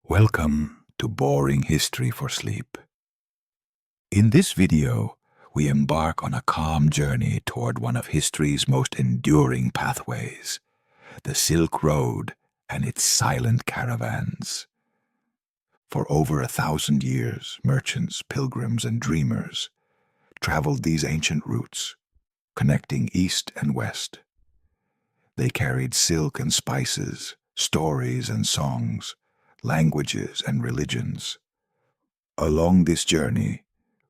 Welcome to Boring History for Sleep. In this video, we embark on a calm journey toward one of history's most enduring pathways, the Silk Road and its silent caravans. For over 1,000 years, merchants, pilgrims, and dreamers traveled these ancient routes, connecting east and west. They carried silk and spices, stories and songs, languages and religions. Along this journey,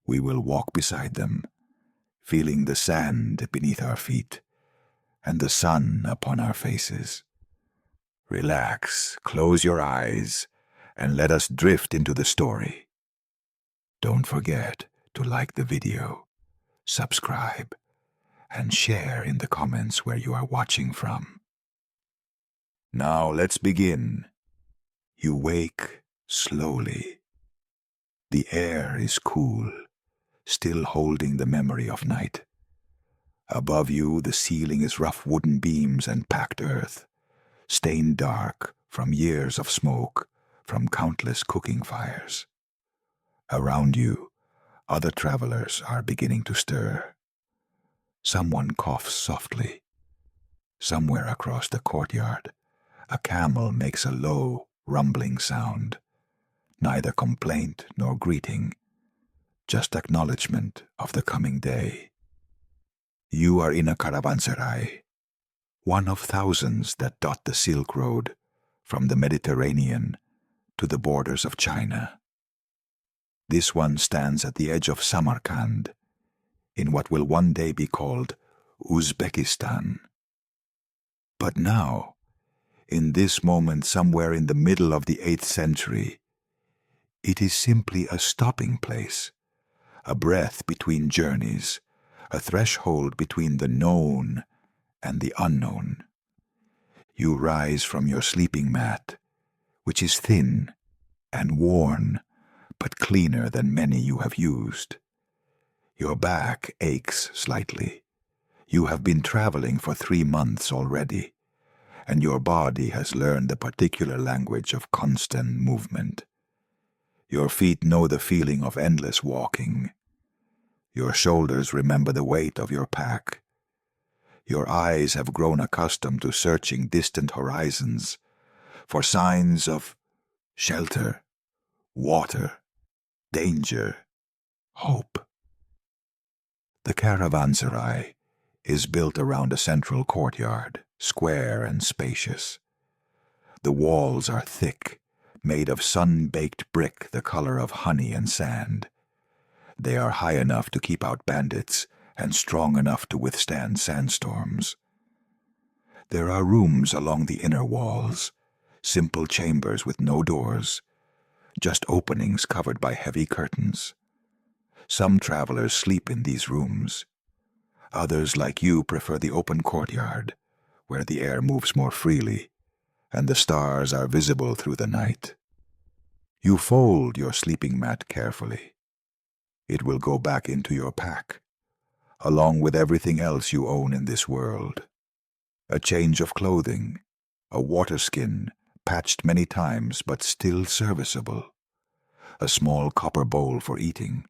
we will walk beside them, feeling the sand beneath our feet and the sun upon our faces. Relax, close your eyes, and let us drift into the story. Don't forget to like the video, subscribe, and share in the comments where you are watching from. Now let's begin. You wake slowly. The air is cool, still holding the memory of night. Above you, the ceiling is rough wooden beams and packed earth, stained dark from years of smoke from countless cooking fires. Around you, other travelers are beginning to stir. Someone coughs softly. Somewhere across the courtyard, a camel makes a low, rumbling sound, neither complaint nor greeting, just acknowledgement of the coming day. You are in a caravanserai, one of thousands that dot the Silk Road from the Mediterranean to the borders of China. This one stands at the edge of Samarkand, in what will one day be called Uzbekistan. But now, in this moment somewhere in the middle of the 8th century, it is simply a stopping place, a breath between journeys, a threshold between the known and the unknown. You rise from your sleeping mat, which is thin and worn, but cleaner than many you have used. Your back aches slightly. You have been traveling for 3 months already, and your body has learned the particular language of constant movement. Your feet know the feeling of endless walking. Your shoulders remember the weight of your pack. Your eyes have grown accustomed to searching distant horizons for signs of shelter, water, danger, hope. The caravanserai is built around a central courtyard, square and spacious. The walls are thick, made of sun-baked brick the color of honey and sand. They are high enough to keep out bandits and strong enough to withstand sandstorms. There are rooms along the inner walls, simple chambers with no doors, just openings covered by heavy curtains. Some travelers sleep in these rooms. Others, like you, prefer the open courtyard, where the air moves more freely, and the stars are visible through the night. You fold your sleeping mat carefully. It will go back into your pack, along with everything else you own in this world. A change of clothing, a water skin, patched many times but still serviceable, a small copper bowl for eating,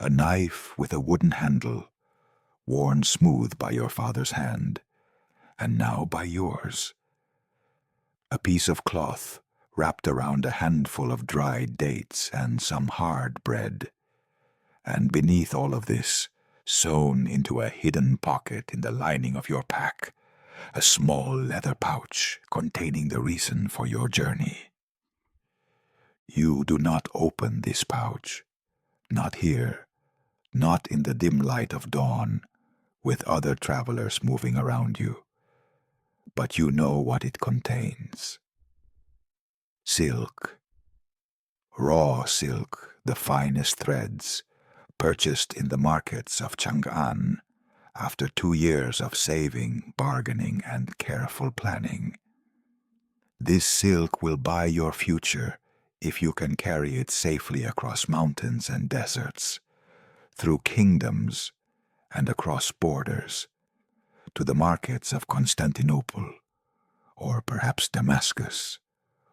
a knife with a wooden handle, worn smooth by your father's hand, and now by yours. A piece of cloth wrapped around a handful of dried dates and some hard bread. And beneath all of this, sewn into a hidden pocket in the lining of your pack, a small leather pouch containing the reason for your journey. You do not open this pouch, not here, not in the dim light of dawn, with other travelers moving around you, but you know what it contains. Silk. Raw silk, the finest threads, purchased in the markets of Chang'an after 2 years of saving, bargaining, and careful planning. This silk will buy your future if you can carry it safely across mountains and deserts, through kingdoms and across borders, to the markets of Constantinople, or perhaps Damascus,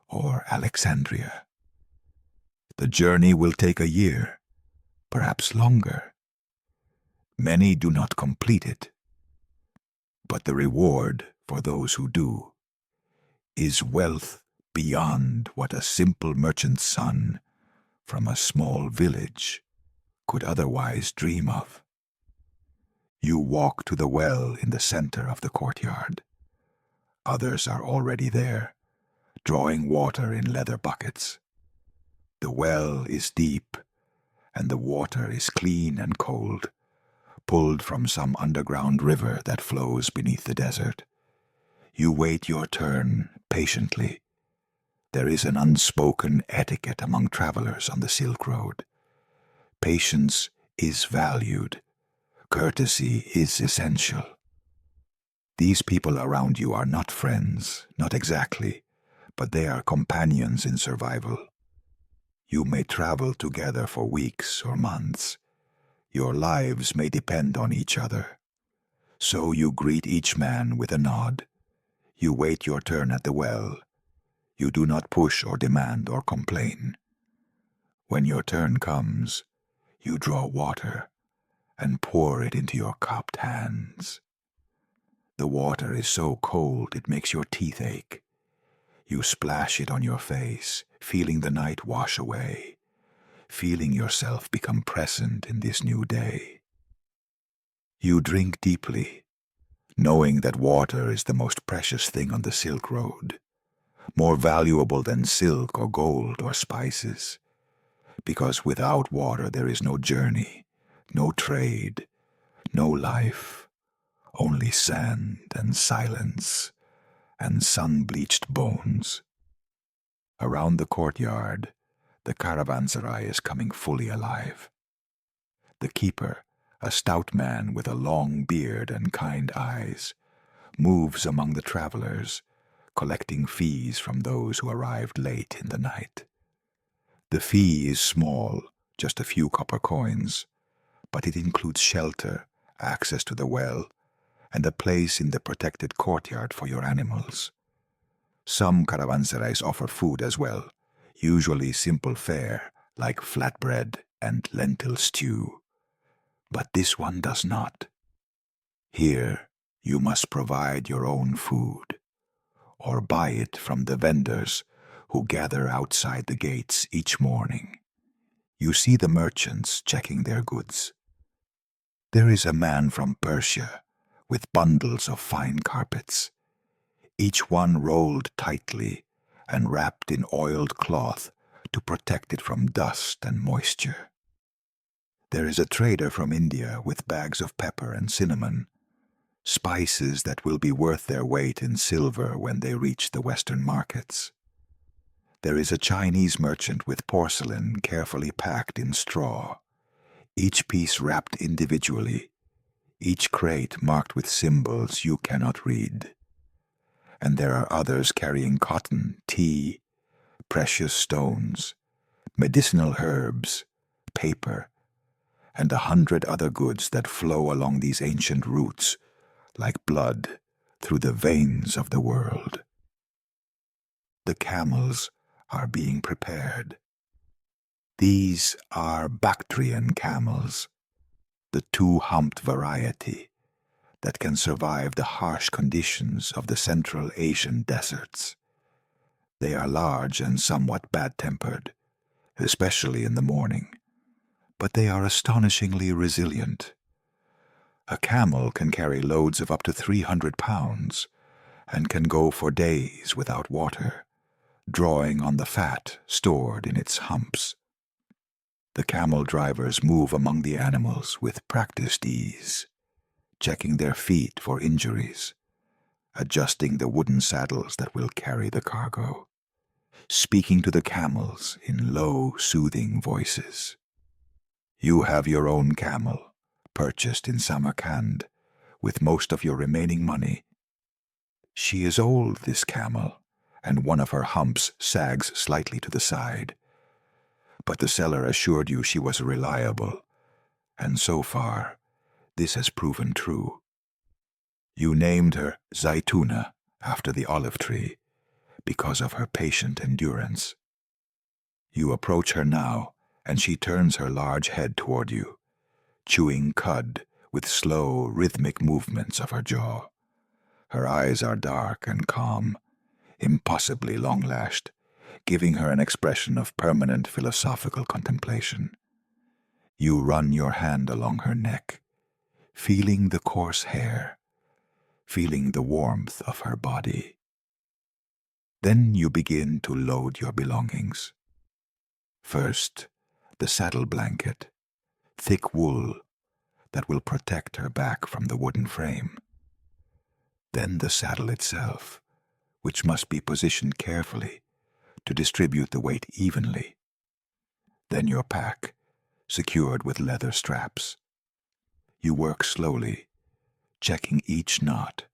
or Alexandria. The journey will take a year, perhaps longer. Many do not complete it, but the reward for those who do is wealth beyond what a simple merchant's son from a small village could otherwise dream of. You walk to the well in the center of the courtyard. Others are already there, drawing water in leather buckets. The well is deep, and the water is clean and cold, pulled from some underground river that flows beneath the desert. You wait your turn patiently. There is an unspoken etiquette among travelers on the Silk Road. Patience is valued. Courtesy is essential. These people around you are not friends, not exactly, but they are companions in survival. You may travel together for weeks or months. Your lives may depend on each other. So you greet each man with a nod. You wait your turn at the well. You do not push or demand or complain. When your turn comes, you draw water and pour it into your cupped hands. The water is so cold it makes your teeth ache. You splash it on your face, feeling the night wash away, feeling yourself become present in this new day. You drink deeply, knowing that water is the most precious thing on the Silk Road, more valuable than silk or gold or spices, because without water there is no journey, no trade, no life, only sand and silence and sun-bleached bones. Around the courtyard, the caravanserai is coming fully alive. The keeper, a stout man with a long beard and kind eyes, moves among the travelers, collecting fees from those who arrived late in the night. The fee is small, just a few copper coins, but it includes shelter, access to the well, and a place in the protected courtyard for your animals. Some caravanserais offer food as well, usually simple fare like flatbread and lentil stew. But this one does not. Here, you must provide your own food, or buy it from the vendors who gather outside the gates each morning. You see the merchants checking their goods. There is a man from Persia with bundles of fine carpets, each one rolled tightly and wrapped in oiled cloth to protect it from dust and moisture. There is a trader from India with bags of pepper and cinnamon, spices that will be worth their weight in silver when they reach the Western markets. There is a Chinese merchant with porcelain carefully packed in straw, each piece wrapped individually, each crate marked with symbols you cannot read. And there are others carrying cotton, tea, precious stones, medicinal herbs, paper, and 100 other goods that flow along these ancient routes like blood through the veins of the world. The camels are being prepared. These are Bactrian camels, the two-humped variety that can survive the harsh conditions of the Central Asian deserts. They are large and somewhat bad-tempered, especially in the morning, but they are astonishingly resilient. A camel can carry loads of up to 300 pounds and can go for days without water, drawing on the fat stored in its humps. The camel drivers move among the animals with practiced ease, checking their feet for injuries, adjusting the wooden saddles that will carry the cargo, speaking to the camels in low, soothing voices. You have your own camel, purchased in Samarkand, with most of your remaining money. She is old, this camel, and one of her humps sags slightly to the side. But the seller assured you she was reliable, and so far, this has proven true. You named her Zaytuna after the olive tree because of her patient endurance. You approach her now, and she turns her large head toward you, chewing cud with slow, rhythmic movements of her jaw. Her eyes are dark and calm, impossibly long-lashed, giving her an expression of permanent philosophical contemplation. You run your hand along her neck, feeling the coarse hair, feeling the warmth of her body. Then you begin to load your belongings. First, the saddle blanket, thick wool that will protect her back from the wooden frame. Then the saddle itself, which must be positioned carefully to distribute the weight evenly. Then your pack, secured with leather straps. You work slowly, checking each knot,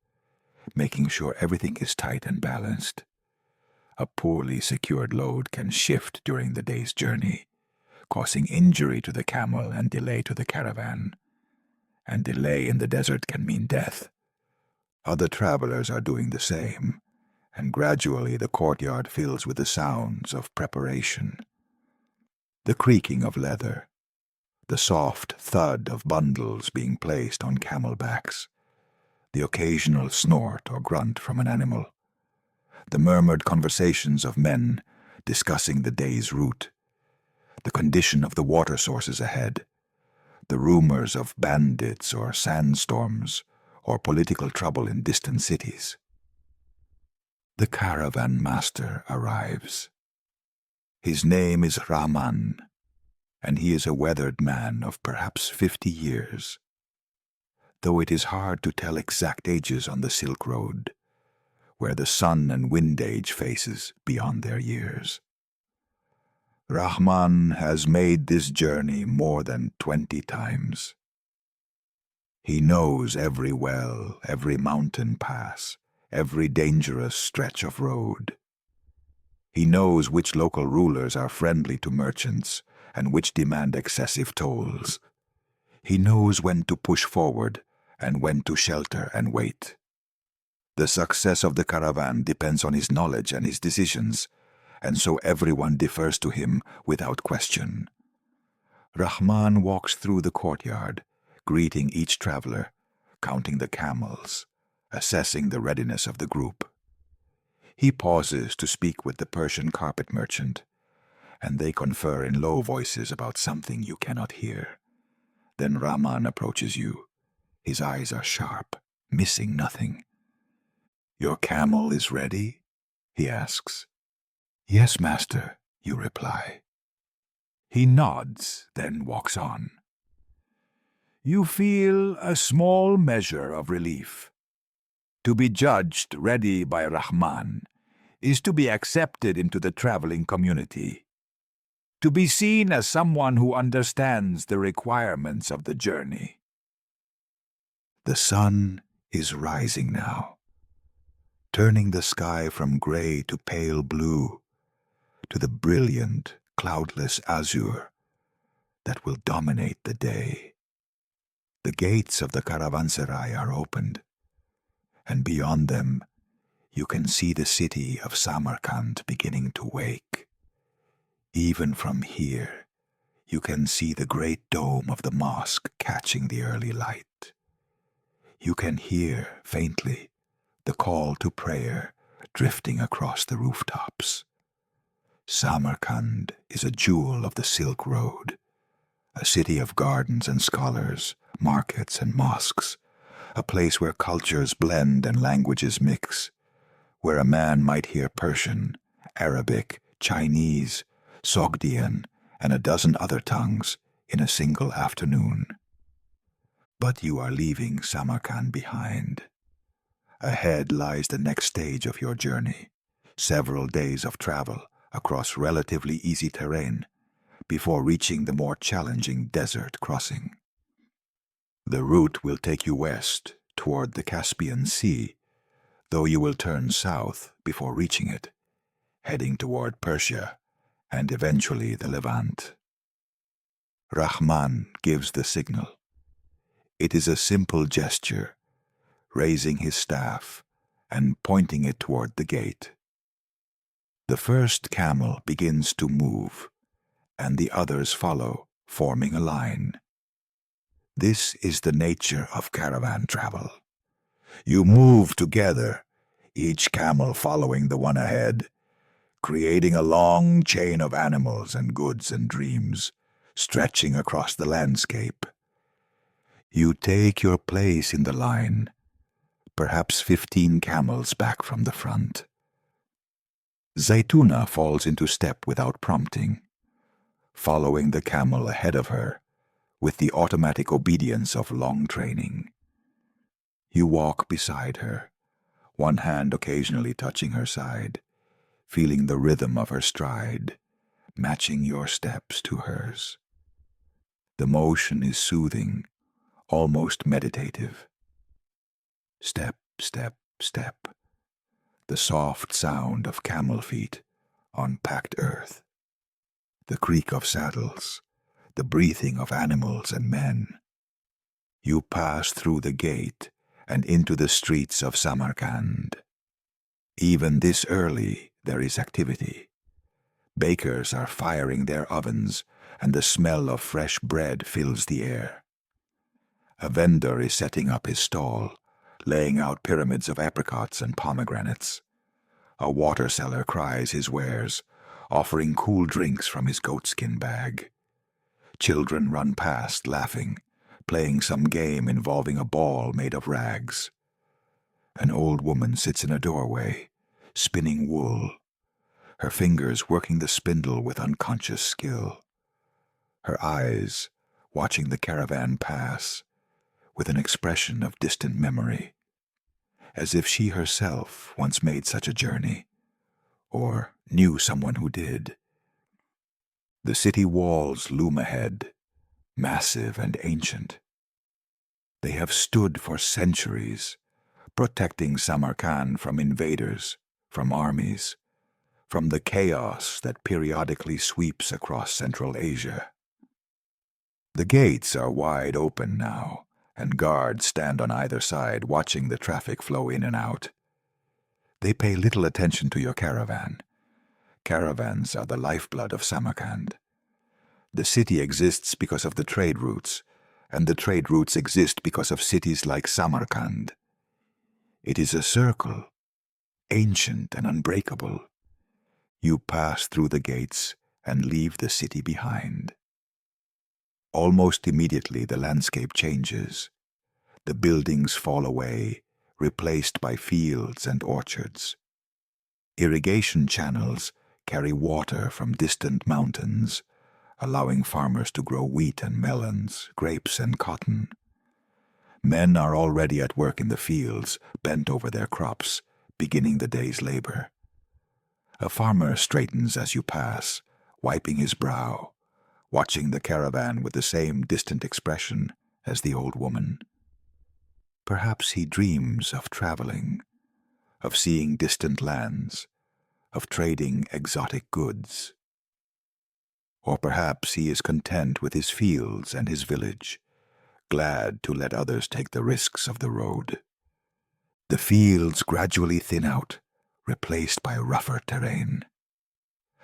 making sure everything is tight and balanced. A poorly secured load can shift during the day's journey, causing injury to the camel and delay to the caravan. And delay in the desert can mean death. Other travelers are doing the same, and gradually the courtyard fills with the sounds of preparation. The creaking of leather, the soft thud of bundles being placed on camel backs, the occasional snort or grunt from an animal, the murmured conversations of men discussing the day's route, the condition of the water sources ahead, the rumors of bandits or sandstorms or political trouble in distant cities. The caravan master arrives. His name is Rahman, and he is a weathered man of perhaps 50 years, though it is hard to tell exact ages on the Silk Road, where the sun and wind age faces beyond their years. Rahman has made this journey more than 20 times. He knows every well, every mountain pass, every dangerous stretch of road. He knows which local rulers are friendly to merchants and which demand excessive tolls. He knows when to push forward and when to shelter and wait. The success of the caravan depends on his knowledge and his decisions, and so everyone defers to him without question. Rahman walks through the courtyard, greeting each traveler, counting the camels, assessing the readiness of the group. He pauses to speak with the Persian carpet merchant, and they confer in low voices about something you cannot hear. Then Rahman approaches you. His eyes are sharp, missing nothing. "Your camel is ready?" he asks. "Yes, master," you reply. He nods, then walks on. You feel a small measure of relief. To be judged ready by Rahman is to be accepted into the traveling community, to be seen as someone who understands the requirements of the journey. The sun is rising now, turning the sky from gray to pale blue, to the brilliant, cloudless azure that will dominate the day. The gates of the caravanserai are opened, and beyond them you can see the city of Samarkand beginning to wake. Even from here, you can see the great dome of the mosque catching the early light. You can hear, faintly, the call to prayer drifting across the rooftops. Samarkand is a jewel of the Silk Road, a city of gardens and scholars, markets and mosques, a place where cultures blend and languages mix, where a man might hear Persian, Arabic, Chinese, Sogdian, and a dozen other tongues in a single afternoon. But you are leaving Samarkand behind. Ahead lies the next stage of your journey, several days of travel across relatively easy terrain before reaching the more challenging desert crossing. The route will take you west toward the Caspian Sea, though you will turn south before reaching it, heading toward Persia and eventually the Levant. Rahman gives the signal. It is a simple gesture, raising his staff and pointing it toward the gate. The first camel begins to move, and the others follow, forming a line. This is the nature of caravan travel. You move together, each camel following the one ahead, creating a long chain of animals and goods and dreams, stretching across the landscape. You take your place in the line, perhaps 15 camels back from the front. Zaytuna falls into step without prompting, following the camel ahead of her with the automatic obedience of long training. You walk beside her, one hand occasionally touching her side, feeling the rhythm of her stride, matching your steps to hers. The motion is soothing, almost meditative. Step, step, step. The soft sound of camel feet on packed earth. The creak of saddles, the breathing of animals and men. You pass through the gate and into the streets of Samarkand. Even this early, there is activity. Bakers are firing their ovens, and the smell of fresh bread fills the air. A vendor is setting up his stall, laying out pyramids of apricots and pomegranates. A water seller cries his wares, offering cool drinks from his goatskin bag. Children run past, laughing, playing some game involving a ball made of rags. An old woman sits in a doorway, spinning wool, her fingers working the spindle with unconscious skill. Her eyes, watching the caravan pass, with an expression of distant memory, as if she herself once made such a journey, or knew someone who did. The city walls loom ahead, massive and ancient. They have stood for centuries, protecting Samarkand from invaders, from armies, from the chaos that periodically sweeps across Central Asia. The gates are wide open now, and guards stand on either side watching the traffic flow in and out. They pay little attention to your caravan. Caravans are the lifeblood of Samarkand. The city exists because of the trade routes, and the trade routes exist because of cities like Samarkand. It is a circle, ancient and unbreakable. You pass through the gates and leave the city behind. Almost immediately the landscape changes. The buildings fall away, replaced by fields and orchards. Irrigation channels carry water from distant mountains, allowing farmers to grow wheat and melons, grapes and cotton. Men are already at work in the fields, bent over their crops, beginning the day's labor. A farmer straightens as you pass, wiping his brow, watching the caravan with the same distant expression as the old woman. Perhaps he dreams of traveling, of seeing distant lands, of trading exotic goods. Or perhaps he is content with his fields and his village, glad to let others take the risks of the road. The fields gradually thin out, replaced by rougher terrain.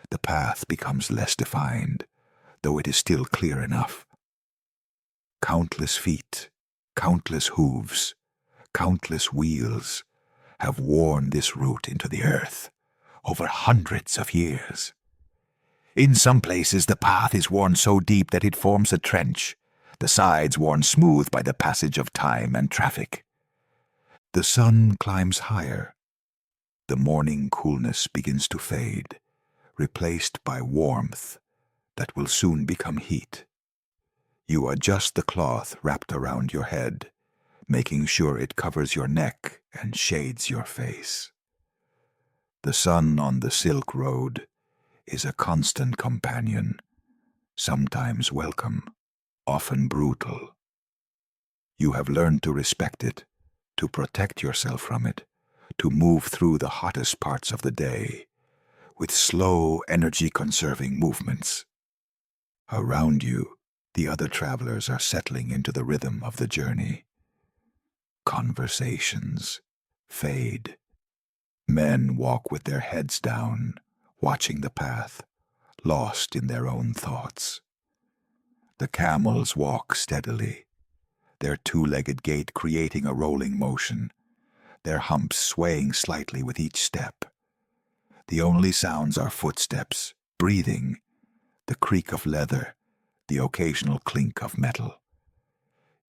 The path becomes less defined, though it is still clear enough. Countless feet, countless hooves, countless wheels have worn this route into the earth over hundreds of years. In some places the path is worn so deep that it forms a trench, the sides worn smooth by the passage of time and traffic. The sun climbs higher. The morning coolness begins to fade, replaced by warmth that will soon become heat. You adjust the cloth wrapped around your head, making sure it covers your neck and shades your face. The sun on the Silk Road is a constant companion, sometimes welcome, often brutal. You have learned to respect it, to protect yourself from it, to move through the hottest parts of the day with slow, energy-conserving movements. Around you, the other travelers are settling into the rhythm of the journey. Conversations fade. Men walk with their heads down, watching the path, lost in their own thoughts. The camels walk steadily, their two-legged gait creating a rolling motion, their humps swaying slightly with each step. The only sounds are footsteps, breathing, the creak of leather, the occasional clink of metal.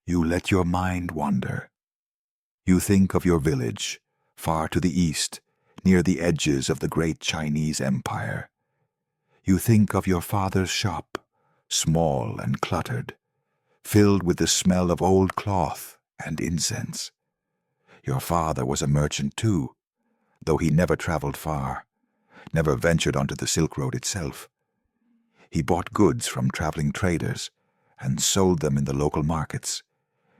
You let your mind wander. You think of your village, far to the east, near the edges of the great Chinese Empire. You think of your father's shop, small and cluttered, filled with the smell of old cloth and incense. Your father was a merchant too, though he never traveled far, never ventured onto the Silk Road itself. He bought goods from traveling traders and sold them in the local markets,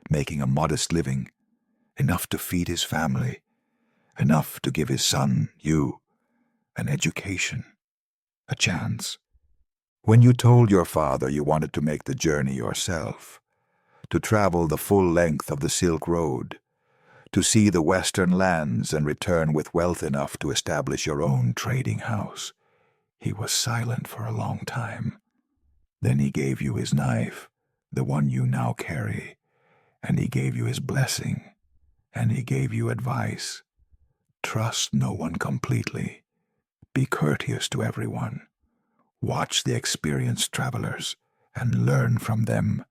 making a modest living, enough to feed his family, enough to give his son, you, an education, a chance. When you told your father you wanted to make the journey yourself, to travel the full length of the Silk Road, to see the western lands and return with wealth enough to establish your own trading house, he was silent for a long time. Then he gave you his knife, the one you now carry, and he gave you his blessing, and he gave you advice. Trust no one completely. Be courteous to everyone. Watch the experienced travelers and learn from them.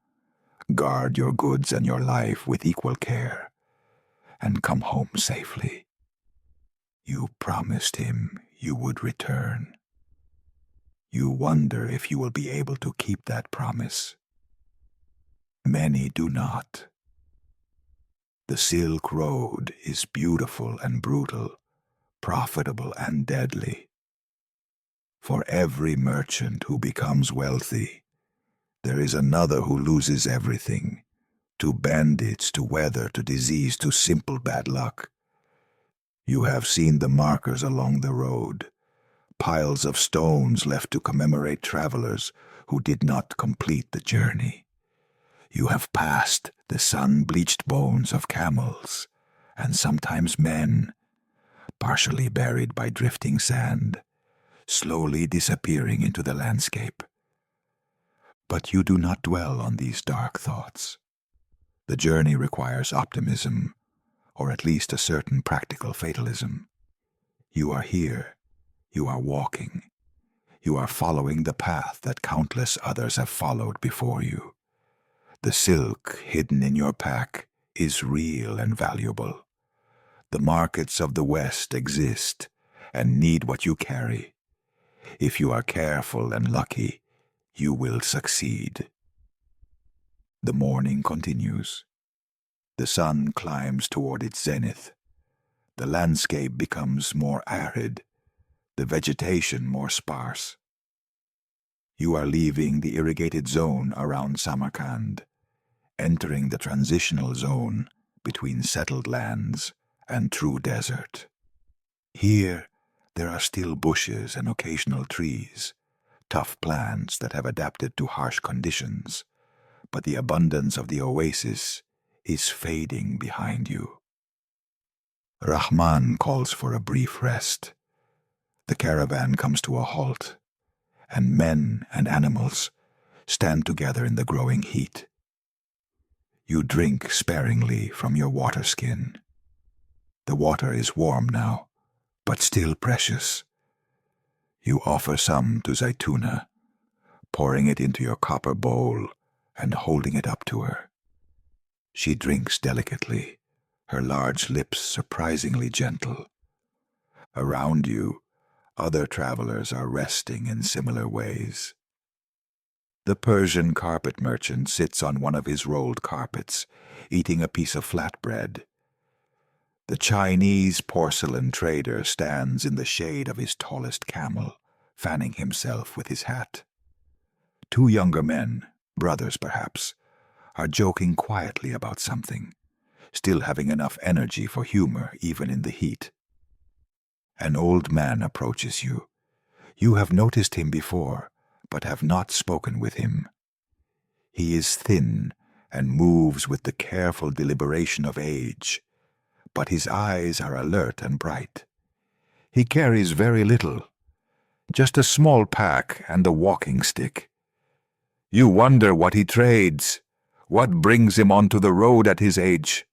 Guard your goods and your life with equal care, and come home safely. You promised him you would return. You wonder if you will be able to keep that promise. Many do not. The Silk Road is beautiful and brutal, profitable and deadly. For every merchant who becomes wealthy, there is another who loses everything, to bandits, to weather, to disease, to simple bad luck. You have seen the markers along the road, piles of stones left to commemorate travelers who did not complete the journey. You have passed the sun-bleached bones of camels, and sometimes men, partially buried by drifting sand, slowly disappearing into the landscape. But you do not dwell on these dark thoughts. The journey requires optimism, or at least a certain practical fatalism. You are here. You are walking. You are following the path that countless others have followed before you. The silk hidden in your pack is real and valuable. The markets of the West exist and need what you carry. If you are careful and lucky, you will succeed. The morning continues. The sun climbs toward its zenith. The landscape becomes more arid, the vegetation more sparse. You are leaving the irrigated zone around Samarkand, entering the transitional zone between settled lands and true desert. Here, there are still bushes and occasional trees, tough plants that have adapted to harsh conditions, but the abundance of the oasis is fading behind you. Rahman calls for a brief rest. The caravan comes to a halt, and men and animals stand together in the growing heat. You drink sparingly from your water skin. The water is warm now, but still precious. You offer some to Zaytuna, pouring it into your copper bowl and holding it up to her. She drinks delicately, her large lips surprisingly gentle. Around you, other travelers are resting in similar ways. The Persian carpet merchant sits on one of his rolled carpets, eating a piece of flatbread. The Chinese porcelain trader stands in the shade of his tallest camel, fanning himself with his hat. Two younger men, brothers perhaps, are joking quietly about something, still having enough energy for humor even in the heat. An old man approaches you. You have noticed him before, but have not spoken with him. He is thin and moves with the careful deliberation of age, but his eyes are alert and bright. He carries very little, just a small pack and a walking stick. You wonder what he trades, what brings him onto the road at his age.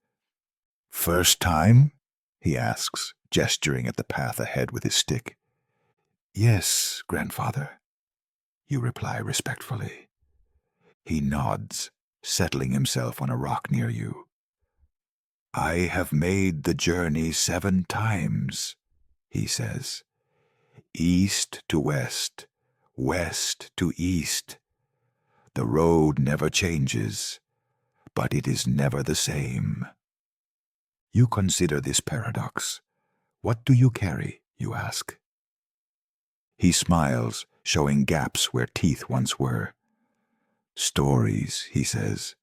"First time?" he asks, gesturing at the path ahead with his stick. "Yes, grandfather," you reply respectfully. He nods, settling himself on a rock near you. "I have made the journey 7 times, he says. East to west, west to east. The road never changes, but it is never the same." You consider this paradox. "What do you carry?" you ask. He smiles, showing gaps where teeth once were. "Stories," he says.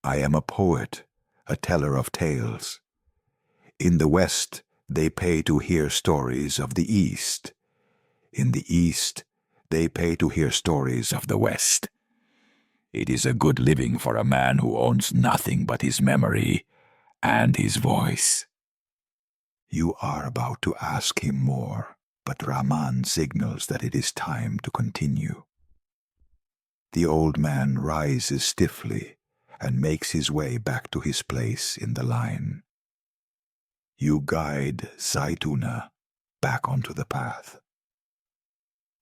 "I am a poet, a teller of tales. In the West, they pay to hear stories of the East. In the East, they pay to hear stories of the West. It is a good living for a man who owns nothing but his memory and his voice." You are about to ask him more, but Rahman signals that it is time to continue. The old man rises stiffly and makes his way back to his place in the line. You guide Zaituna back onto the path.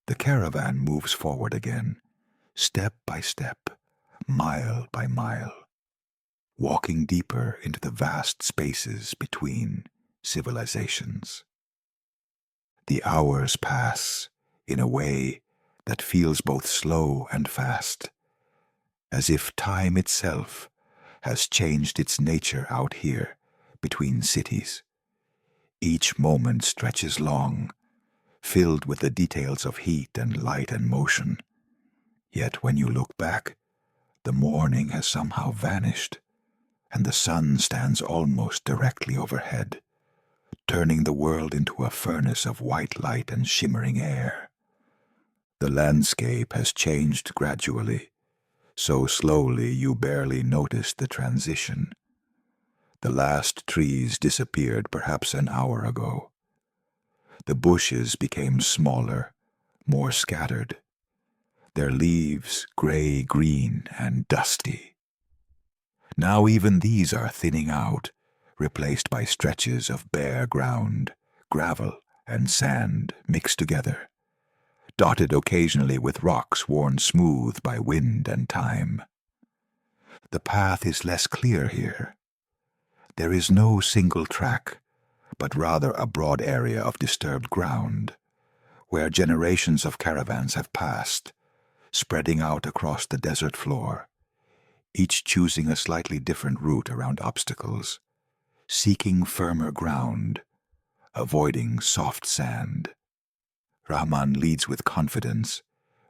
The caravan moves forward again, step by step, mile by mile, walking deeper into the vast spaces between civilizations. The hours pass in a way that feels both slow and fast, as if time itself has changed its nature out here between cities. Each moment stretches long, filled with the details of heat and light and motion. Yet when you look back, the morning has somehow vanished, and the sun stands almost directly overhead, turning the world into a furnace of white light and shimmering air. The landscape has changed gradually, so slowly you barely notice the transition. The last trees disappeared perhaps an hour ago. The bushes became smaller, more scattered, their leaves gray-green and dusty. Now even these are thinning out, replaced by stretches of bare ground, gravel and sand mixed together, dotted occasionally with rocks worn smooth by wind and time. The path is less clear here. There is no single track, but rather a broad area of disturbed ground, where generations of caravans have passed, spreading out across the desert floor, each choosing a slightly different route around obstacles, seeking firmer ground, avoiding soft sand. Rahman leads with confidence,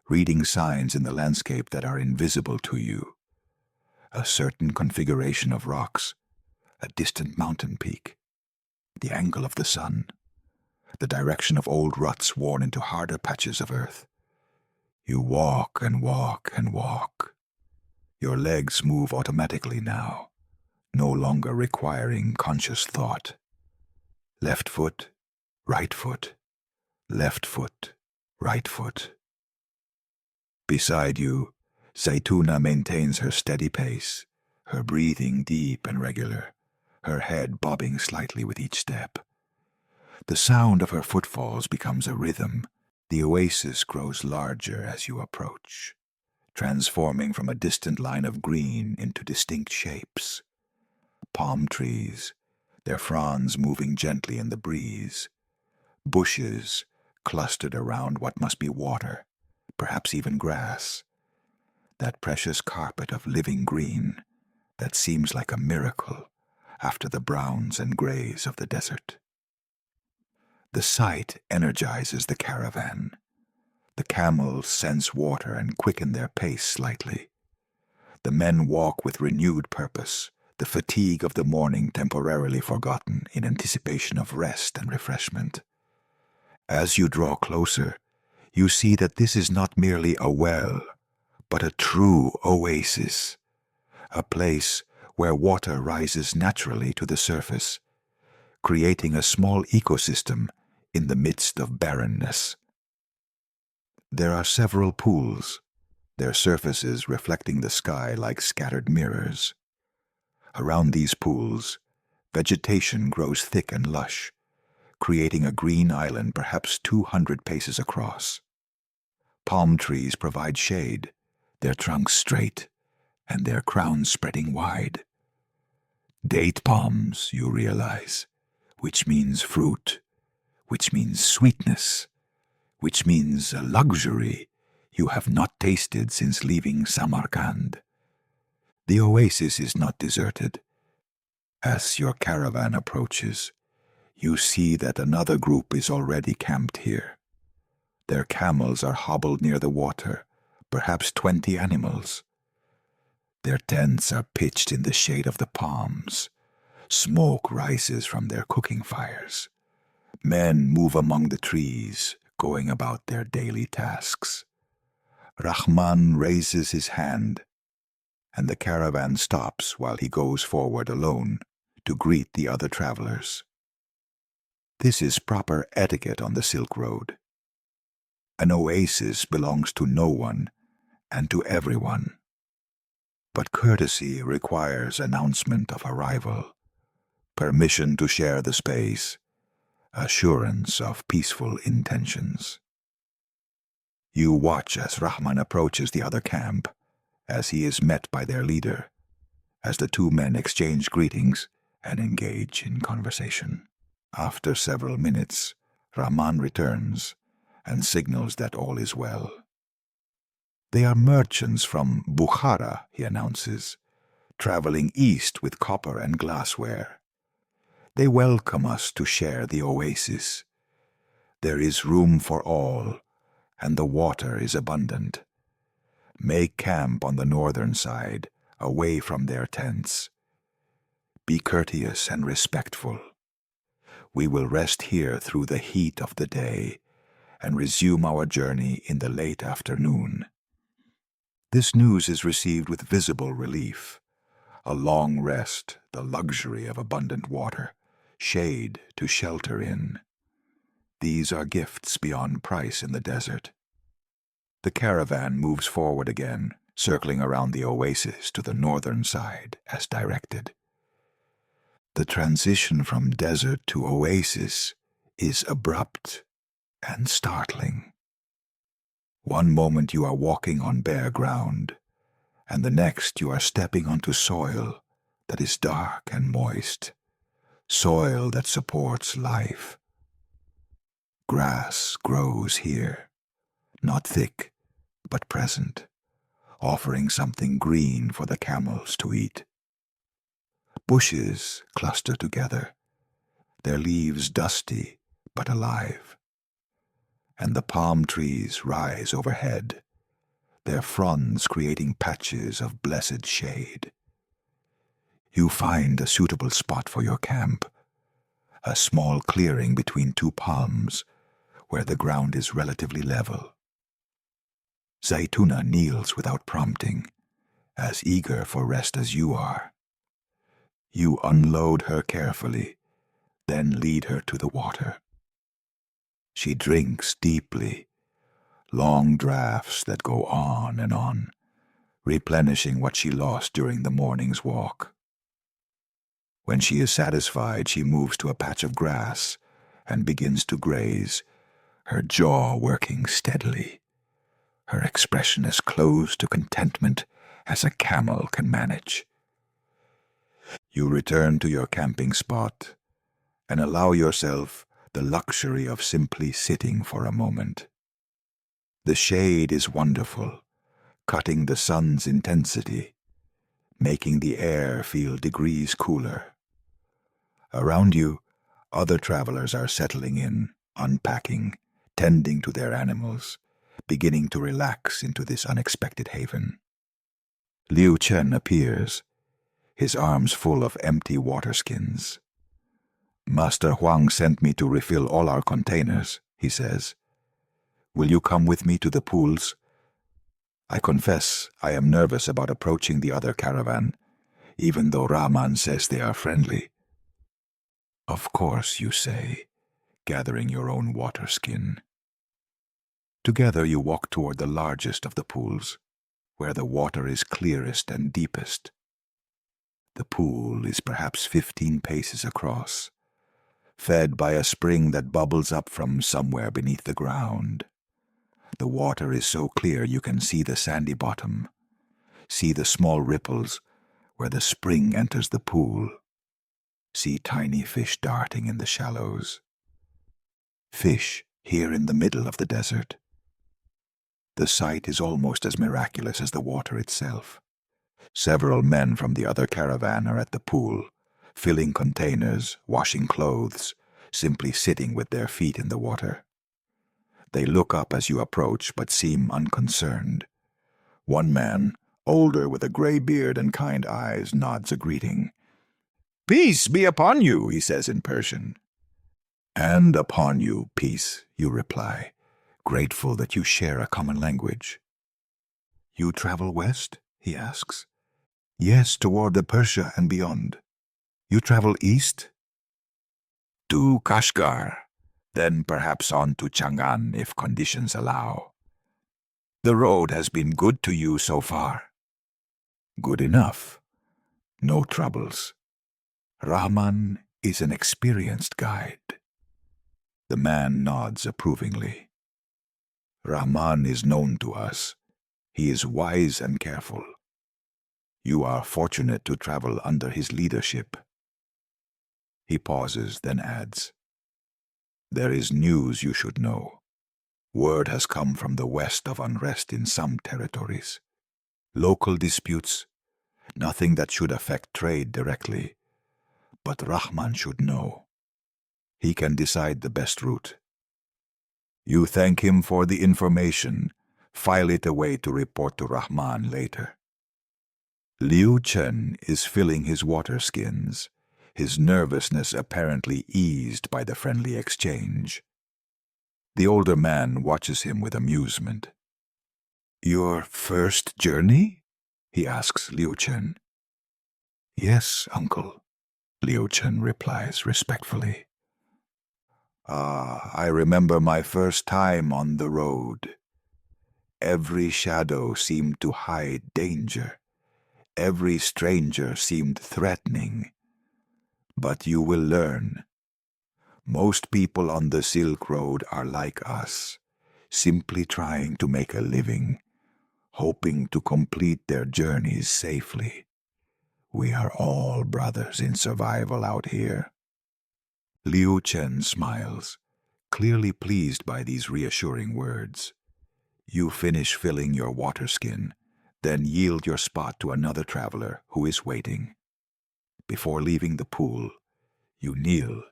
reading signs in the landscape that are invisible to you. A certain configuration of rocks, a distant mountain peak, the angle of the sun, the direction of old ruts worn into harder patches of earth. You walk and walk and walk. Your legs move automatically now, no longer requiring conscious thought. Left foot, right foot, left foot, right foot. Beside you, Zaituna maintains her steady pace, her breathing deep and regular, her head bobbing slightly with each step. The sound of her footfalls becomes a rhythm. The oasis grows larger as you approach, transforming from a distant line of green into distinct shapes. Palm trees, their fronds moving gently in the breeze. Bushes clustered around what must be water, perhaps even grass. That precious carpet of living green that seems like a miracle after the browns and grays of the desert. The sight energizes the caravan. The camels sense water and quicken their pace slightly. The men walk with renewed purpose, the fatigue of the morning temporarily forgotten in anticipation of rest and refreshment. As you draw closer, you see that this is not merely a well, but a true oasis, a place where water rises naturally to the surface, creating a small ecosystem in the midst of barrenness. There are several pools, their surfaces reflecting the sky like scattered mirrors. Around these pools, vegetation grows thick and lush, creating a green island perhaps 200 paces across. Palm trees provide shade, their trunks straight, and their crowns spreading wide. Date palms, you realize, which means fruit, which means sweetness, which means a luxury you have not tasted since leaving Samarkand. The oasis is not deserted. As your caravan approaches, you see that another group is already camped here. Their camels are hobbled near the water, perhaps 20 animals. Their tents are pitched in the shade of the palms. Smoke rises from their cooking fires. Men move among the trees, going about their daily tasks. Rahman raises his hand, and the caravan stops while he goes forward alone to greet the other travelers. This is proper etiquette on the Silk Road. An oasis belongs to no one and to everyone. But courtesy requires announcement of arrival, permission to share the space, assurance of peaceful intentions. You watch as Rahman approaches the other camp, as he is met by their leader, as the two men exchange greetings and engage in conversation. After several minutes, Rahman returns and signals that all is well. They are merchants from Bukhara, he announces, traveling east with copper and glassware. They welcome us to share the oasis. There is room for all, and the water is abundant. Make camp on the northern side, away from their tents. Be courteous and respectful. We will rest here through the heat of the day and resume our journey in the late afternoon. This news is received with visible relief. A long rest, the luxury of abundant water, shade to shelter in. These are gifts beyond price in the desert. The caravan moves forward again, circling around the oasis to the northern side as directed. The transition from desert to oasis is abrupt and startling. One moment you are walking on bare ground, and the next you are stepping onto soil that is dark and moist, soil that supports life. Grass grows here, not thick, but present, offering something green for the camels to eat. Bushes cluster together, their leaves dusty but alive. And the palm trees rise overhead, their fronds creating patches of blessed shade. You find a suitable spot for your camp, a small clearing between two palms where the ground is relatively level. Zaytuna kneels without prompting, as eager for rest as you are. You unload her carefully, then lead her to the water. She drinks deeply, long draughts that go on, replenishing what she lost during the morning's walk. When she is satisfied, she moves to a patch of grass and begins to graze, her jaw working steadily, her expression as close to contentment as a camel can manage. You return to your camping spot and allow yourself the luxury of simply sitting for a moment. The shade is wonderful, cutting the sun's intensity, making the air feel degrees cooler. Around you, other travelers are settling in, unpacking, tending to their animals, beginning to relax into this unexpected haven. Liu Chen appears, his arms full of empty water skins. "Master Huang sent me to refill all our containers," he says. "Will you come with me to the pools? I confess I am nervous about approaching the other caravan, even though Rahman says they are friendly." "Of course," you say, gathering your own water skin. Together you walk toward the largest of the pools, where the water is clearest and deepest. The pool is perhaps 15 paces across, fed by a spring that bubbles up from somewhere beneath the ground. The water is so clear you can see the sandy bottom, see the small ripples where the spring enters the pool, see tiny fish darting in the shallows. Fish here in the middle of the desert. The sight is almost as miraculous as the water itself. Several men from the other caravan are at the pool, filling containers, washing clothes, simply sitting with their feet in the water. They look up as you approach, but seem unconcerned. One man, older with a gray beard and kind eyes, nods a greeting. "Peace be upon you," he says in Persian. "And upon you, peace," you reply, grateful that you share a common language. "You travel west?" he asks. "Yes, toward the Persia and beyond." "You travel east?" "To Kashgar, then perhaps on to Chang'an if conditions allow." "The road has been good to you so far?" "Good enough. No troubles. Rahman is an experienced guide." The man nods approvingly. "Rahman is known to us. He is wise and careful. You are fortunate to travel under his leadership." He pauses, then adds, "There is news you should know. Word has come from the west of unrest in some territories. Local disputes, nothing that should affect trade directly, but Rahman should know. He can decide the best route. You thank him for the information, file it away to report to Rahman later." Liu Chen is filling his water skins, his nervousness apparently eased by the friendly exchange. The older man watches him with amusement. "Your first journey?" he asks Liu Chen. "Yes, uncle," Liu Chen replies respectfully. "I remember my first time on the road. Every shadow seemed to hide danger. Every stranger seemed threatening. But you will learn. Most people on the Silk Road are like us, simply trying to make a living, hoping to complete their journeys safely. We are all brothers in survival out here." Liu Chen smiles, clearly pleased by these reassuring words. You finish filling your water skin, then yield your spot to another traveler who is waiting. Before leaving the pool, you kneel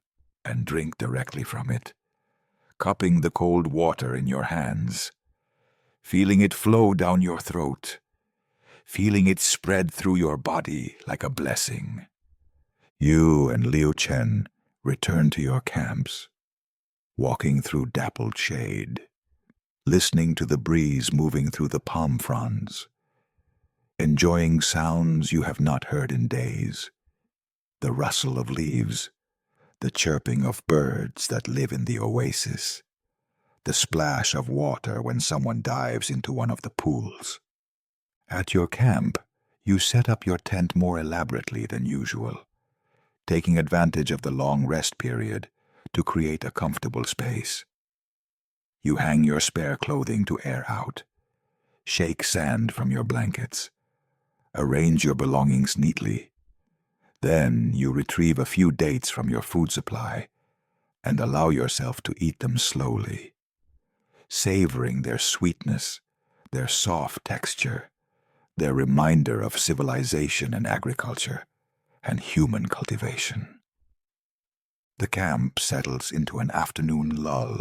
and drink directly from it, cupping the cold water in your hands, feeling it flow down your throat, feeling it spread through your body like a blessing. You and Liu Chen return to your camps, walking through dappled shade, listening to the breeze moving through the palm fronds, enjoying sounds you have not heard in days, the rustle of leaves, the chirping of birds that live in the oasis, the splash of water when someone dives into one of the pools. At your camp, you set up your tent more elaborately than usual, taking advantage of the long rest period to create a comfortable space. You hang your spare clothing to air out, shake sand from your blankets, arrange your belongings neatly. Then you retrieve a few dates from your food supply and allow yourself to eat them slowly, savoring their sweetness, their soft texture, their reminder of civilization and agriculture and human cultivation. The camp settles into an afternoon lull.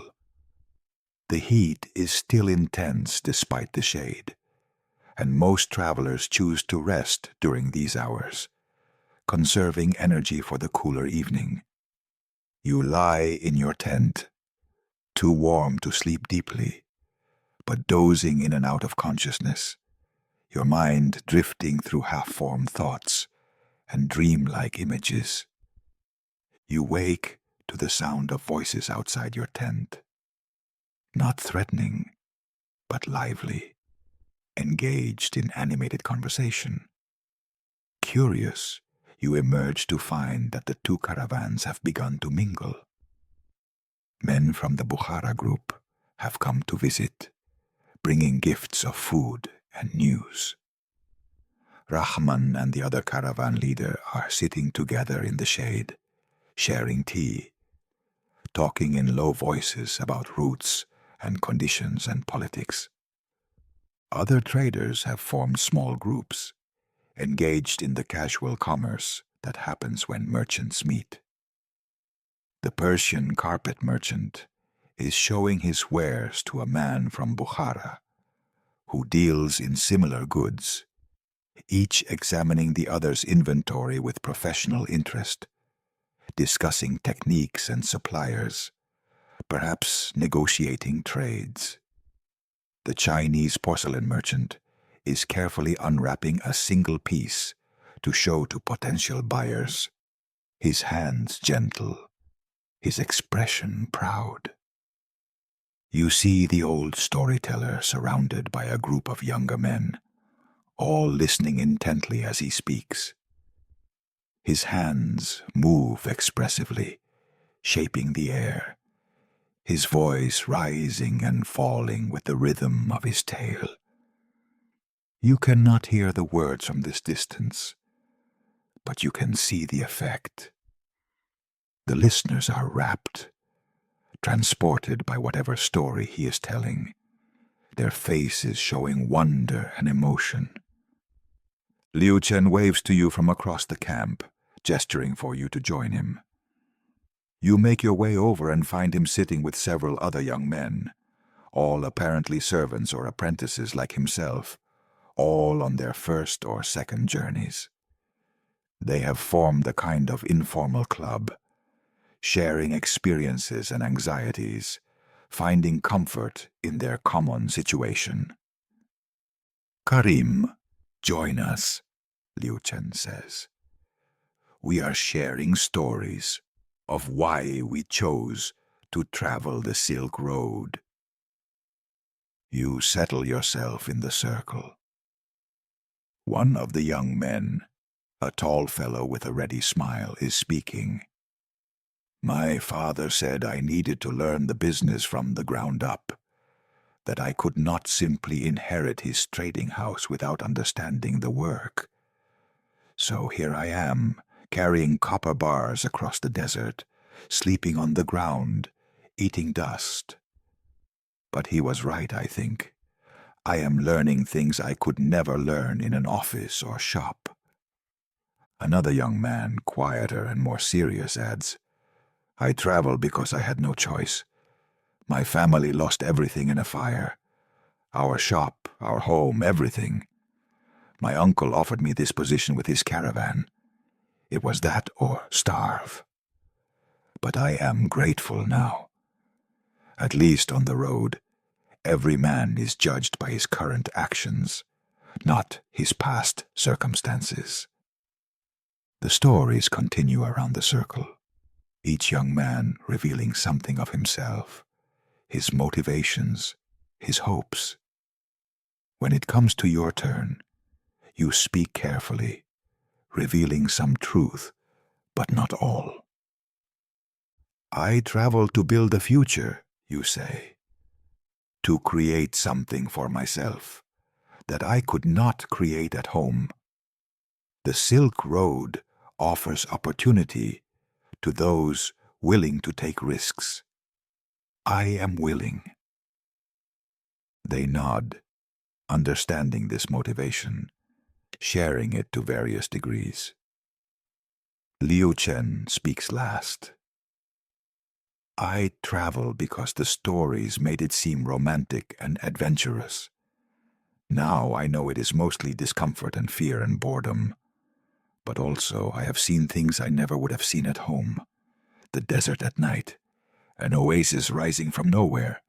The heat is still intense despite the shade, and most travelers choose to rest during these hours, conserving energy for the cooler evening. You lie in your tent, too warm to sleep deeply, but dozing in and out of consciousness, your mind drifting through half-formed thoughts and dreamlike images. You wake to the sound of voices outside your tent. Not threatening, but lively, engaged in animated conversation. Curious, you emerge to find that the two caravans have begun to mingle. Men from the Bukhara group have come to visit, bringing gifts of food and news. Rahman and the other caravan leader are sitting together in the shade, sharing tea, talking in low voices about routes and conditions and politics. Other traders have formed small groups, engaged in the casual commerce that happens when merchants meet. The Persian carpet merchant is showing his wares to a man from Bukhara who deals in similar goods, each examining the other's inventory with professional interest, discussing techniques and suppliers, perhaps negotiating trades. The Chinese porcelain merchant is carefully unwrapping a single piece to show to potential buyers, his hands gentle, his expression proud. You see the old storyteller surrounded by a group of younger men, all listening intently as he speaks. His hands move expressively, shaping the air, his voice rising and falling with the rhythm of his tale. You cannot hear the words from this distance, but you can see the effect. The listeners are rapt, transported by whatever story he is telling, their faces showing wonder and emotion. Liu Chen waves to you from across the camp, gesturing for you to join him. You make your way over and find him sitting with several other young men, all apparently servants or apprentices like himself, all on their first or second journeys. They have formed a kind of informal club, sharing experiences and anxieties, finding comfort in their common situation. Karim, join us, Liu Chen says. We are sharing stories of why we chose to travel the Silk Road. You settle yourself in the circle. One of the young men, a tall fellow with a ready smile, is speaking. My father said I needed to learn the business from the ground up, that I could not simply inherit his trading house without understanding the work. So here I am, carrying copper bars across the desert, sleeping on the ground, eating dust. But he was right, I think. I am learning things I could never learn in an office or shop. Another young man, quieter and more serious, adds, I traveled because I had no choice. My family lost everything in a fire. Our shop, our home, everything. My uncle offered me this position with his caravan. It was that or starve. But I am grateful now. At least on the road, every man is judged by his current actions, not his past circumstances. The stories continue around the circle, each young man revealing something of himself, his motivations, his hopes. When it comes to your turn, you speak carefully, revealing some truth, but not all. I travel to build a future, you say, to create something for myself that I could not create at home. The Silk Road offers opportunity to those willing to take risks. I am willing. They nod, understanding this motivation, sharing it to various degrees. Liu Chen speaks last. I travel because the stories made it seem romantic and adventurous. Now I know it is mostly discomfort and fear and boredom. But also I have seen things I never would have seen at home. The desert at night, an oasis rising from nowhere,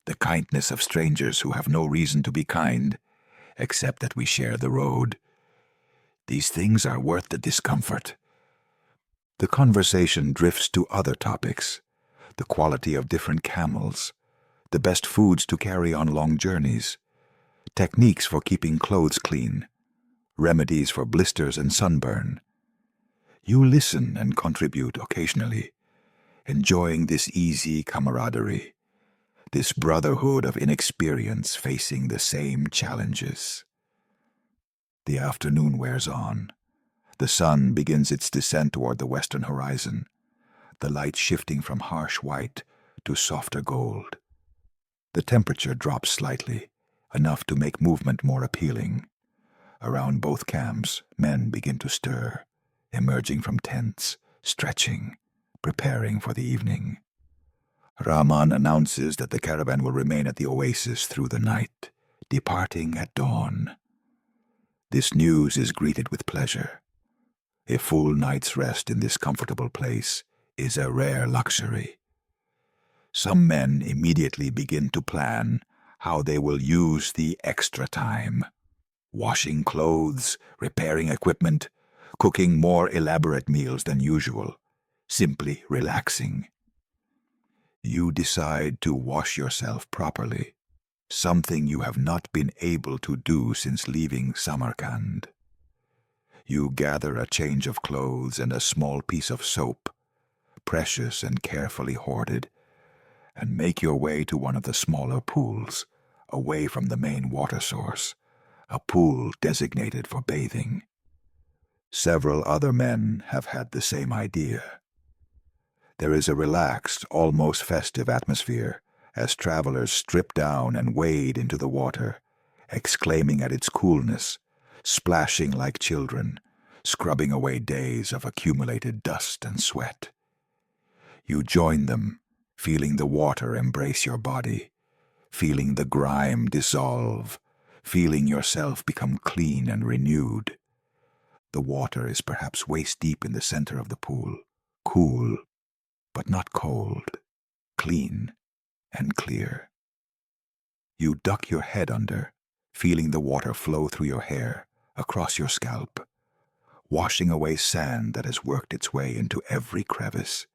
the kindness of strangers who have no reason to be kind, except that we share the road. These things are worth the discomfort. The conversation drifts to other topics, the quality of different camels, the best foods to carry on long journeys, techniques for keeping clothes clean, remedies for blisters and sunburn. You listen and contribute occasionally, enjoying this easy camaraderie, this brotherhood of inexperience facing the same challenges. The afternoon wears on. The sun begins its descent toward the western horizon, the light shifting from harsh white to softer gold. The temperature drops slightly, enough to make movement more appealing. Around both camps, men begin to stir, emerging from tents, stretching, preparing for the evening. Rahman announces that the caravan will remain at the oasis through the night, departing at dawn. This news is greeted with pleasure. A full night's rest in this comfortable place is a rare luxury. Some men immediately begin to plan how they will use the extra time, washing clothes, repairing equipment, cooking more elaborate meals than usual, simply relaxing. You decide to wash yourself properly, something you have not been able to do since leaving Samarkand. You gather a change of clothes and a small piece of soap, precious and carefully hoarded, and make your way to one of the smaller pools, away from the main water source, a pool designated for bathing. Several other men have had the same idea. There is a relaxed, almost festive atmosphere as travelers strip down and wade into the water, exclaiming at its coolness, splashing like children, scrubbing away days of accumulated dust and sweat. You join them, feeling the water embrace your body, feeling the grime dissolve, feeling yourself become clean and renewed. The water is perhaps waist-deep in the center of the pool, cool, but not cold, clean and clear. You duck your head under, feeling the water flow through your hair, across your scalp, washing away sand that has worked its way into every crevice.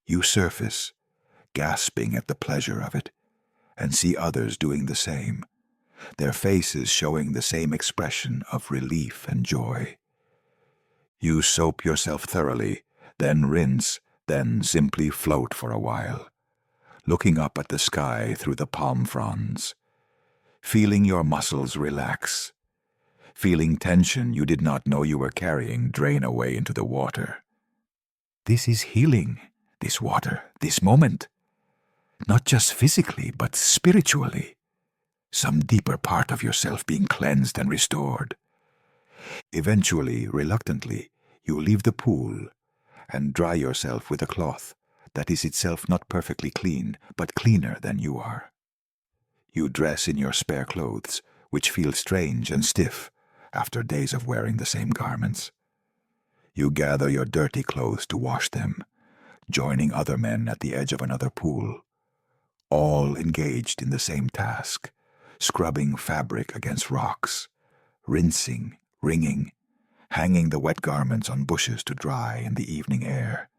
You surface, gasping at the pleasure of it, and see others doing the same, their faces showing the same expression of relief and joy. You soap yourself thoroughly, then rinse, then simply float for a while, looking up at the sky through the palm fronds, feeling your muscles relax, feeling tension you did not know you were carrying drain away into the water. This is healing, this water, this moment. Not just physically, but spiritually. Some deeper part of yourself being cleansed and restored. Eventually, reluctantly, you leave the pool and dry yourself with a cloth that is itself not perfectly clean, but cleaner than you are. You dress in your spare clothes, which feel strange and stiff after days of wearing the same garments. You gather your dirty clothes to wash them, joining other men at the edge of another pool, all engaged in the same task, scrubbing fabric against rocks, rinsing, wringing, hanging the wet garments on bushes to dry in the evening air.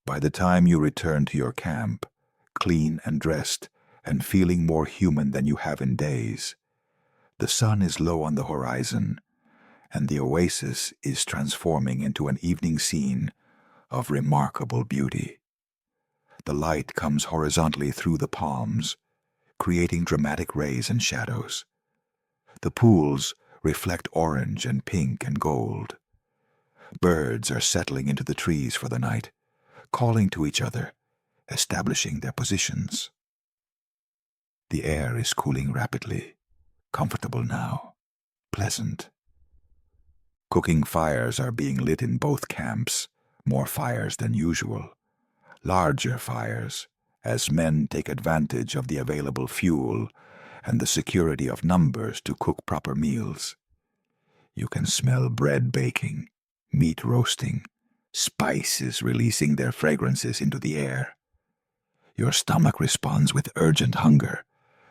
By the time you return to your camp, clean and dressed, and feeling more human than you have in days, the sun is low on the horizon, and the oasis is transforming into an evening scene of remarkable beauty. The light comes horizontally through the palms, creating dramatic rays and shadows. The pools reflect orange and pink and gold. Birds are settling into the trees for the night, calling to each other, establishing their positions. The air is cooling rapidly, comfortable now, pleasant. Cooking fires are being lit in both camps, more fires than usual, larger fires, as men take advantage of the available fuel and the security of numbers to cook proper meals. You can smell bread baking, meat roasting, spices releasing their fragrances into the air. Your stomach responds with urgent hunger,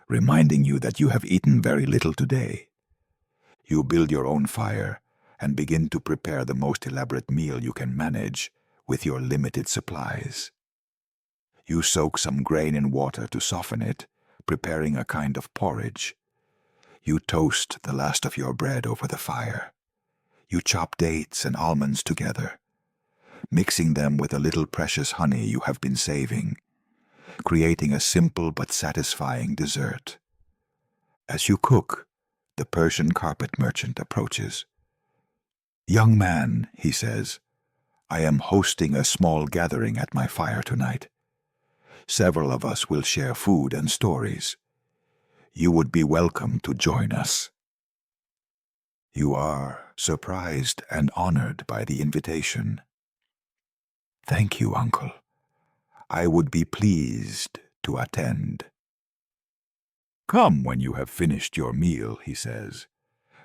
reminding you that you have eaten very little today. You build your own fire and begin to prepare the most elaborate meal you can manage with your limited supplies. You soak some grain in water to soften it, preparing a kind of porridge. You toast the last of your bread over the fire. You chop dates and almonds together, mixing them with a little precious honey you have been saving, creating a simple but satisfying dessert. As you cook, the Persian carpet merchant approaches. "Young man," he says, "I am hosting a small gathering at my fire tonight. Several of us will share food and stories. You would be welcome to join us." You are surprised and honored by the invitation. "Thank you, uncle. I would be pleased to attend." "Come when you have finished your meal," he says.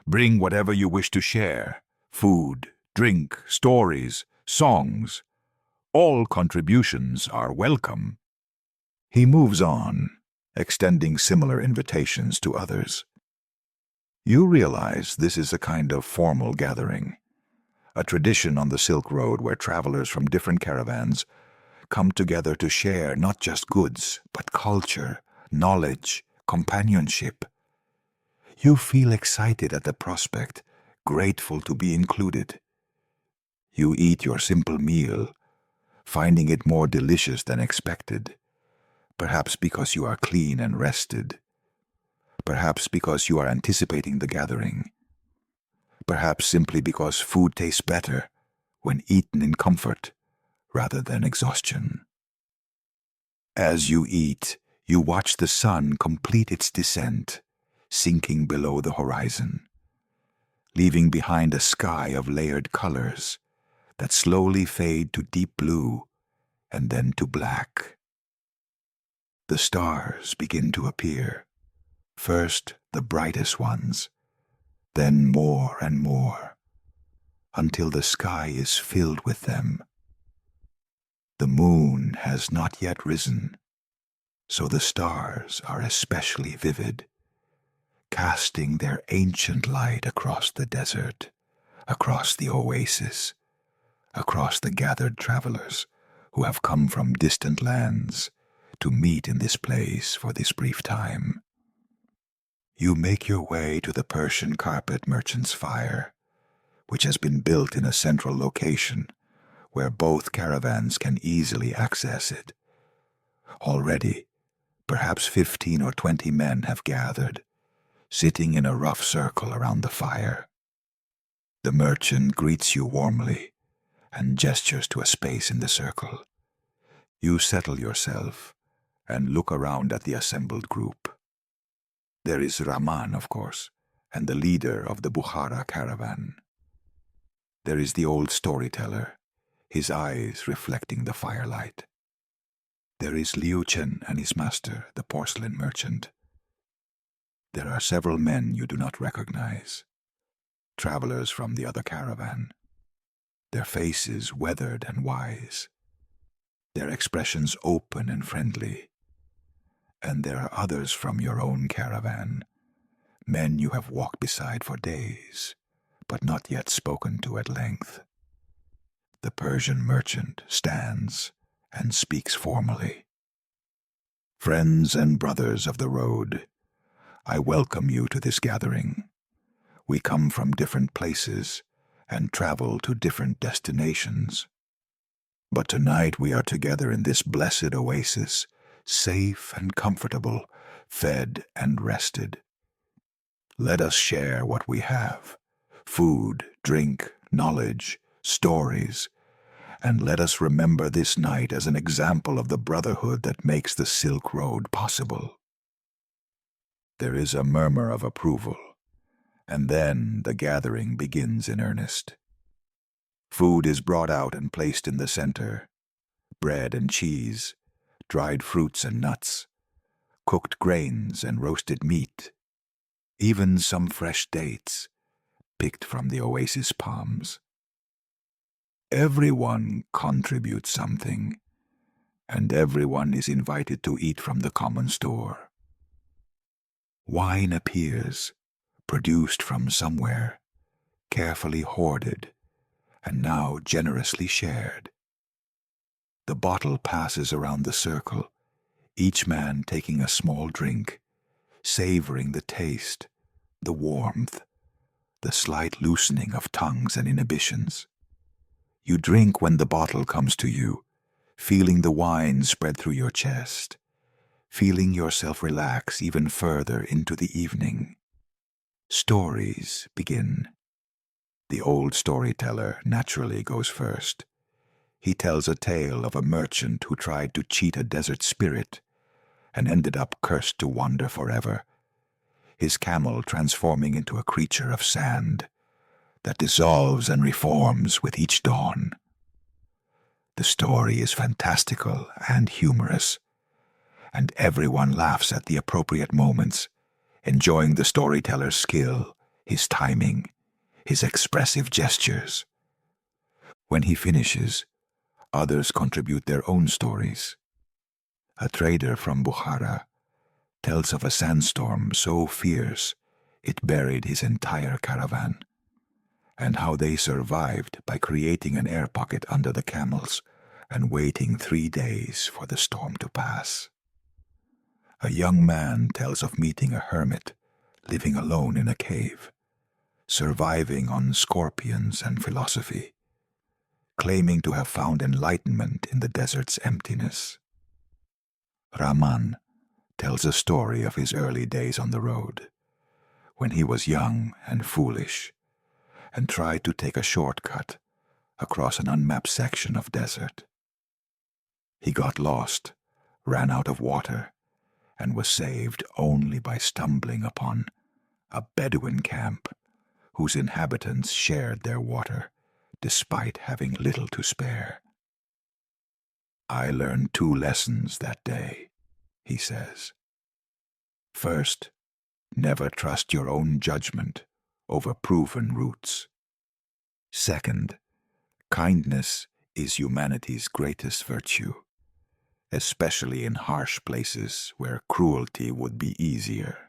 "Bring whatever you wish to share: food, drink, stories, songs. All contributions are welcome." He moves on, extending similar invitations to others. You realize this is a kind of formal gathering, a tradition on the Silk Road where travelers from different caravans come together to share not just goods, but culture, knowledge, companionship. You feel excited at the prospect, grateful to be included. You eat your simple meal, finding it more delicious than expected, perhaps because you are clean and rested, perhaps because you are anticipating the gathering, perhaps simply because food tastes better when eaten in comfort rather than exhaustion. As you eat, you watch the sun complete its descent, sinking below the horizon, leaving behind a sky of layered colors that slowly fade to deep blue and then to black. The stars begin to appear, first the brightest ones, then more and more, until the sky is filled with them. The moon has not yet risen, so the stars are especially vivid, casting their ancient light across the desert, across the oasis, across the gathered travelers who have come from distant lands to meet in this place for this brief time. You make your way to the Persian carpet merchant's fire, which has been built in a central location where both caravans can easily access it. Already, perhaps 15 or 20 men have gathered, sitting in a rough circle around the fire. The merchant greets you warmly and gestures to a space in the circle. You settle yourself and look around at the assembled group. There is Rahman, of course, and the leader of the Bukhara caravan. There is the old storyteller, his eyes reflecting the firelight. There is Liu Chen and his master, the porcelain merchant. There are several men you do not recognize, travelers from the other caravan, their faces weathered and wise, their expressions open and friendly. And there are others from your own caravan, men you have walked beside for days, but not yet spoken to at length. The Persian merchant stands and speaks formally. "Friends and brothers of the road, I welcome you to this gathering. We come from different places and travel to different destinations. But tonight we are together in this blessed oasis, safe and comfortable, fed and rested. Let us share what we have: food, drink, knowledge, stories, and let us remember this night as an example of the brotherhood that makes the Silk Road possible." There is a murmur of approval, and then the gathering begins in earnest. Food is brought out and placed in the center: bread and cheese, dried fruits and nuts, cooked grains and roasted meat, even some fresh dates, picked from the oasis palms. Everyone contributes something, and everyone is invited to eat from the common store. Wine appears, produced from somewhere, carefully hoarded, and now generously shared. The bottle passes around the circle, each man taking a small drink, savoring the taste, the warmth, the slight loosening of tongues and inhibitions. You drink when the bottle comes to you, feeling the wine spread through your chest, feeling yourself relax even further into the evening. Stories begin. The old storyteller naturally goes first. He tells a tale of a merchant who tried to cheat a desert spirit and ended up cursed to wander forever, his camel transforming into a creature of sand that dissolves and reforms with each dawn. The story is fantastical and humorous, and everyone laughs at the appropriate moments, enjoying the storyteller's skill, his timing, his expressive gestures. When he finishes, others contribute their own stories. A trader from Bukhara tells of a sandstorm so fierce it buried his entire caravan, and how they survived by creating an air pocket under the camels and waiting 3 days for the storm to pass. A young man tells of meeting a hermit living alone in a cave, surviving on scorpions and philosophy, claiming to have found enlightenment in the desert's emptiness. Rahman tells a story of his early days on the road, when he was young and foolish, and tried to take a shortcut across an unmapped section of desert. He got lost, ran out of water, and was saved only by stumbling upon a Bedouin camp whose inhabitants shared their water despite having little to spare. I learned 2 lessons that day, he says. First, never trust your own judgment over proven routes. Second, kindness is humanity's greatest virtue, especially in harsh places where cruelty would be easier.